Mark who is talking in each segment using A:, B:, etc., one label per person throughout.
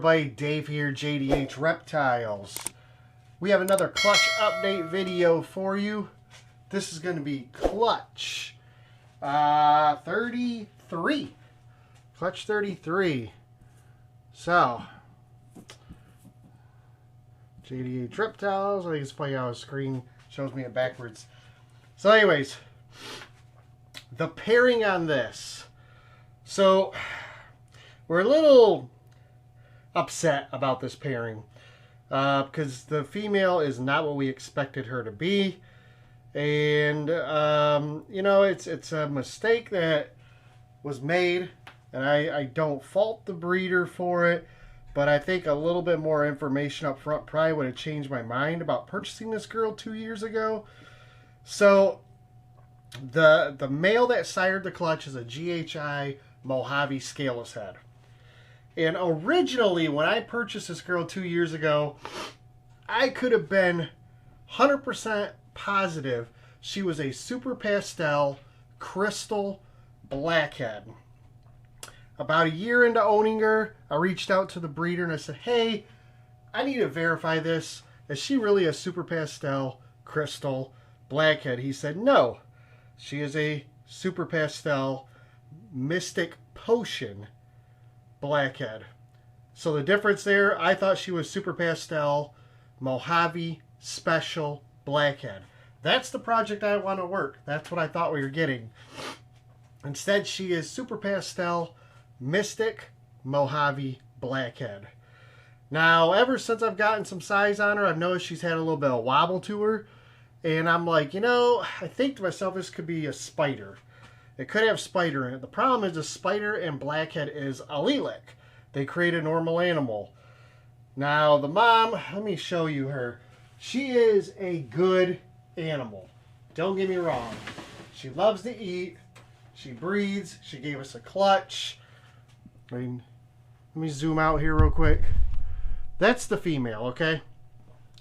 A: everybody, Dave here, JDH Reptiles. We have another clutch update video for you. This is going to be clutch 33. Clutch 33. So, JDH Reptiles. I think it's playing out a screen. Shows me it backwards. So anyways, the pairing on this. So, we're a little upset about this pairing because the female is not what we expected her to be, and you know, it's a mistake that was made, and I don't fault the breeder for it, but I think a little bit more information up front probably would have changed my mind about purchasing this girl 2 years ago. So the male that sired the clutch is a GHI Mojave scaleless head. And originally, when I purchased this girl 2 years ago, I could have been 100% positive she was a super pastel crystal blackhead. About a year into owning her, I reached out to the breeder and I said, hey, I need to verify this. Is she really a super pastel crystal blackhead? He said, no, she is a super pastel mystic potion blackhead. So the difference there, I thought she was super pastel Mojave special blackhead. That's the project I want to work. That's what I thought we were getting. Instead, she is super pastel mystic Mojave blackhead. Now, ever since I've gotten some size on her, I've noticed she's had a little bit of wobble to her. And I'm like, you know, I think to myself this could be a spider. It could have spider in it. The problem is the spider and blackhead is allelic. They create a normal animal. Now, the mom, let me show you her. She is a good animal. Don't get me wrong. She loves to eat. She breeds. She gave us a clutch. I mean, let me zoom out here real quick. That's the female, okay?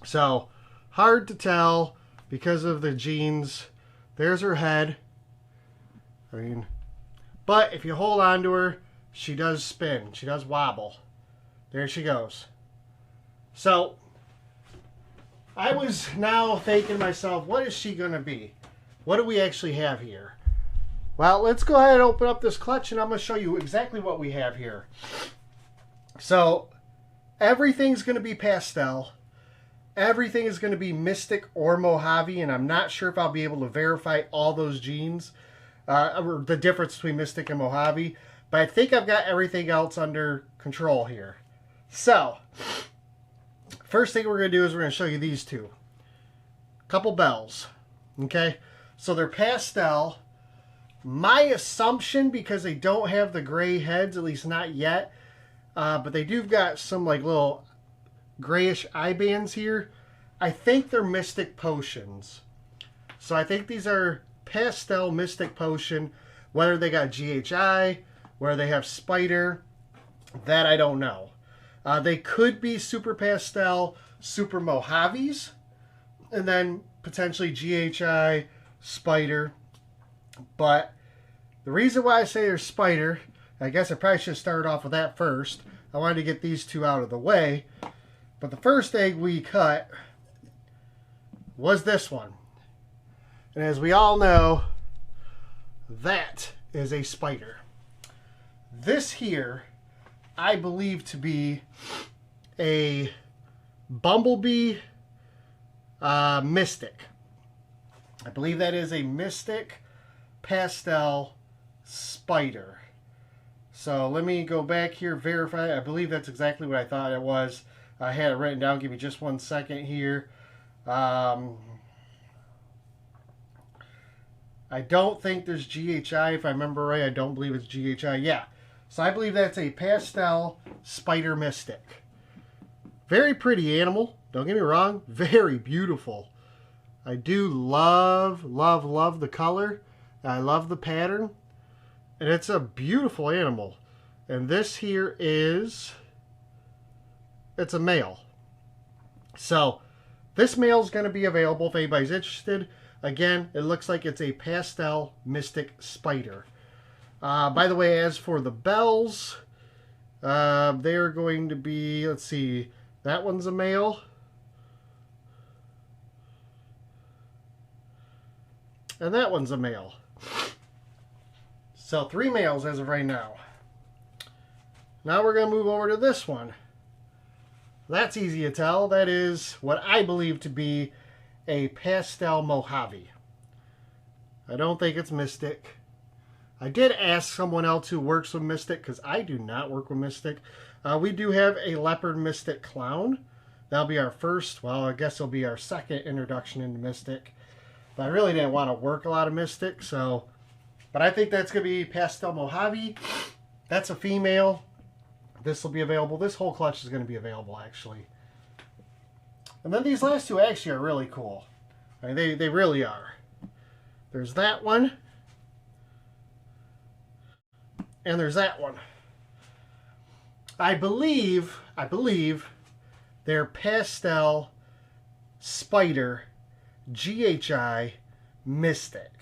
A: So, hard to tell because of the genes. There's her head. I mean, but if you hold on to her, she does spin. She does wobble. There she goes. So, I was now thinking to myself, what is she going to be? What do we actually have here? Well, let's go ahead and open up this clutch and I'm going to show you exactly what we have here. So, everything's going to be pastel. Everything is going to be mystic or Mojave, and I'm not sure if I'll be able to verify all those genes. The difference between mystic and Mojave, but I think I've got everything else under control here. So, first thing we're going to do is we're going to show you these two. Couple bells, okay? So they're pastel. My assumption, because they don't have the gray heads, at least not yet, but they do got some like little grayish eye bands here. I think they're mystic potions. So I think these are pastel mystic potion. Whether they got GHI, whether they have spider, that I don't know. They could be super pastel super Mojaves, and then potentially GHI spider. But the reason why I say they're spider, I guess I probably should start off with that first. I wanted to get these two out of the way. But the first egg we cut was this one. And as we all know, that is a spider. This here, I believe to be a bumblebee mystic. I believe that is a mystic pastel spider. So let me go back here, verify. I believe that's exactly what I thought it was. I had it written down. Give me just 1 second here. I don't think there's GHI, if I remember right. I don't believe it's GHI. Yeah. So I believe that's a pastel spider mystic. Very pretty animal. Don't get me wrong. Very beautiful. I do love, love, love the color. I love the pattern. And it's a beautiful animal. And this here is... it's a male. So this male is going to be available if anybody's interested. Again, it looks like it's a pastel mystic spider. By the way, as for the bells, They're going to be, let's see, that one's a male. And that one's a male. So 3 males as of right now. Now we're going to move over to this one. That's easy to tell. That is what I believe to be a pastel Mojave. I don't think it's Mystic. I did ask someone else who works with Mystic, because I do not work with Mystic. We do have a Leopard Mystic Clown. That'll be our first, well, I guess it'll be our second introduction into Mystic. But I really didn't want to work a lot of Mystic, so... But I think that's going to be pastel Mojave. That's a female. This will be available. This whole clutch is going to be available, actually. And then these last two actually are really cool. I mean, they really are. There's that one. And there's that one. I believe they're pastel spider GHI Mystic.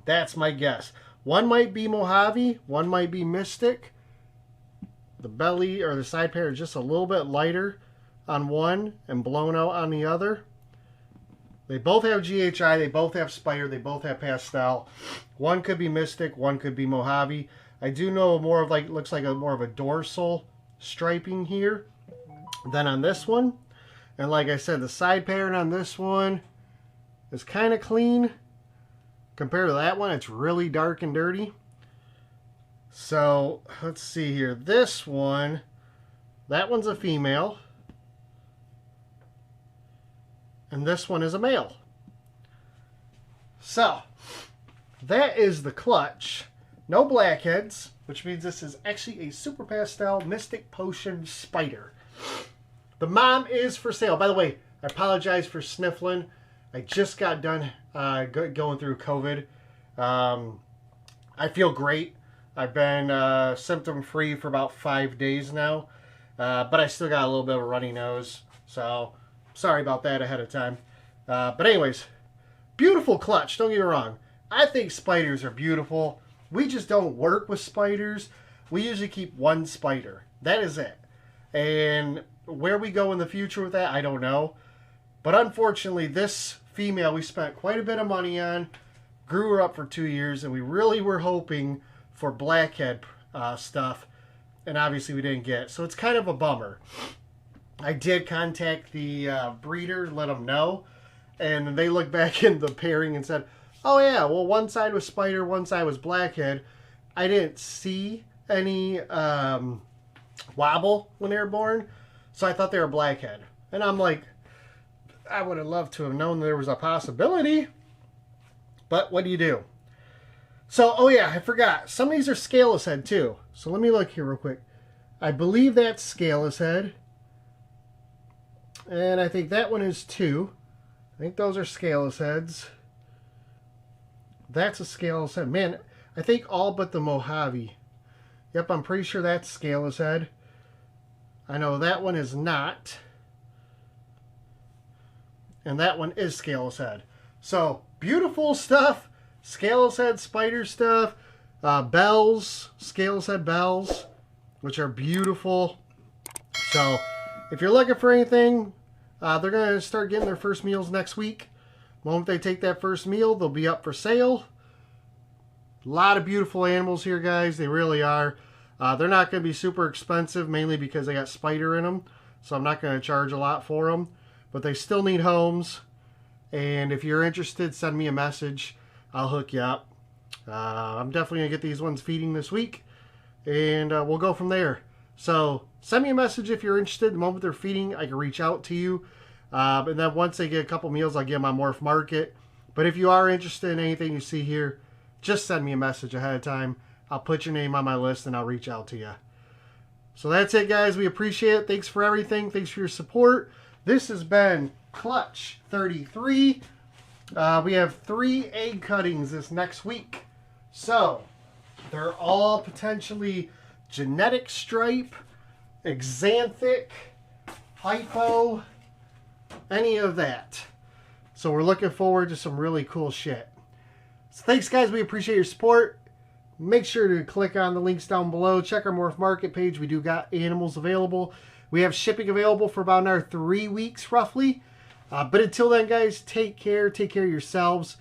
A: That's my guess. One might be Mojave, one might be Mystic. The belly or the side pair is just a little bit lighter on one and blown out on the other. They both have GHI, they both have spider, they both have pastel. One could be Mystic, one could be Mojave. I do know more of like, looks like more of a dorsal striping here than on this one. And like I said, the side pattern on this one is kind of clean. Compared to that one, it's really dark and dirty. So, let's see here. This one, that one's a female. And this one is a male. So, that is the clutch. No blackheads, which means this is actually a Super Pastel Mystic Potion Spider. The mom is for sale. By the way, I apologize for sniffling. I just got done going through COVID. I feel great. I've been symptom-free for about 5 days now. But I still got a little bit of a runny nose. So, sorry about that ahead of time. But anyways, beautiful clutch. Don't get me wrong. I think spiders are beautiful. We just don't work with spiders. We usually keep one spider. That is it. And where we go in the future with that, I don't know. But unfortunately, this female we spent quite a bit of money on, grew her up for 2 years, and we really were hoping for blackhead stuff. And obviously we didn't get it. So it's kind of a bummer. I did contact the breeder, let them know. And they looked back in the pairing and said, oh yeah, well one side was spider, one side was blackhead. I didn't see any wobble when they were born, so I thought they were blackhead. And I'm like, I would have loved to have known there was a possibility. But what do you do? So, oh yeah, I forgot. Some of these are scaleless head too. So let me look here real quick. I believe that's scaleless head. And I think that one is too. I think those are scaleless heads. That's a scaleless head. Man, I think all but the Mojave. Yep, I'm pretty sure that's scaleless head. I know that one is not. And that one is scaleless head. So, beautiful stuff. Scaleless head spider stuff. Bells. Scaleless head bells. Which are beautiful. So, if you're looking for anything, they're going to start getting their first meals next week. The moment they take that first meal, they'll be up for sale. A lot of beautiful animals here, guys. They really are. They're not going to be super expensive, mainly because they got spider in them. So I'm not going to charge a lot for them. But they still need homes. And if you're interested, send me a message. I'll hook you up. I'm definitely going to get these ones feeding this week. And we'll go from there. So send me a message if you're interested. The moment they're feeding, I can reach out to you. And then once they get a couple meals, I'll get them on Morph Market. But if you are interested in anything you see here, just send me a message ahead of time. I'll put your name on my list and I'll reach out to you. So that's it, guys. We appreciate it. Thanks for everything. Thanks for your support. This has been Clutch 33. We have 3 egg cuttings this next week. So they're all potentially genetic stripe, exanthic, hypo, any of that. So we're looking forward to some really cool shit. So thanks, guys. We appreciate your support. make sure to click on the links down below. Check our Morph Market page. We do got animals available. We have shipping available for about another 3 weeks roughly. But until then, guys, take care. Take care of yourselves.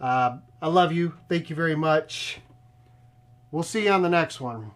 A: I love you. Thank you very much. We'll see you on the next one.